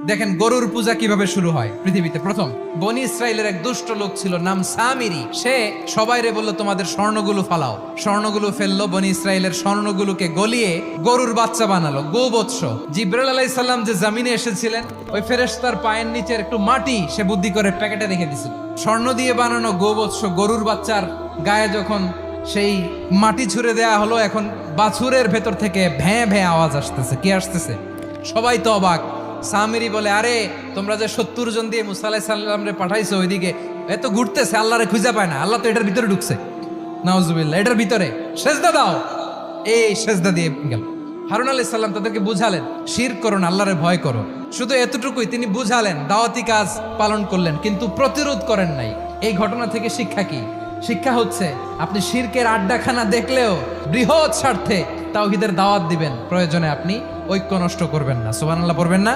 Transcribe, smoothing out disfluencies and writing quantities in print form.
দেখেন গরুর পূজা কিভাবে শুরু হয় পৃথিবীতে প্রথম। বনি ইসরায়েলের এক দুষ্ট লোক ছিল, নাম সামিরি। সে সবাইরে বললো তোমাদের স্বর্ণগুলো ফালাও। স্বর্ণগুলো ফেললো, বনি ইসরায়েলের স্বর্ণগুলোকে গলিয়ে গরুর বাচ্চা বানালো, গোবৎস। জিব্রাইল আলাইহিস সালাম যে জামিনে এসেছিলেন, ওই ফেরেশতার পায়ের নিচের একটু মাটি সে বুদ্ধি করে প্যাকেটে রেখে দিছিল। স্বর্ণ দিয়ে বানানো গোবৎস গরুর বাচ্চার গায়ে যখন সেই মাটি ছুঁড়ে দেয়া হলো, এখন বাছুরের ভেতর থেকে ভ্যাঁ ভ্যাঁ আওয়াজ আসতেছে। কি আসতেছে? সবাই তো অবাক। সামিরি বলে, আরে তোমরা যে 70 জন দিয়ে মুসা আলাইহিস সালাম রে পাঠাইছো, ওইদিকে এত ঘুরতেছে, আল্লাহরে খুঁজে পায় না। আল্লাহ তো এটার ভিতরে ঢুকছে, নাউজুবিল্লাহ। এটার ভিতরে সেজদা দাও। এই সেজদা দিয়ে গেল। হারুন আলাইহিস সালাম তাদেরকে বুঝালেন, শিরক করো না, আল্লাহরে ভয় করো। শুধু এতটুকুই তিনি বুঝালেন, দাওয়াতি কাজ পালন করলেন, কিন্তু প্রতিরোধ করেন নাই। এই ঘটনা থেকে শিক্ষা কি? শিক্ষা হচ্ছে, আপনি শিরকের আড্ডাখানা দেখলেও বৃহৎ স্বার্থে তাওহীদের দাওয়াত দিবেন। প্রয়োজনে আপনি ঐক্য নষ্ট করবেন না। সুবহানাল্লাহ পড়বেন না?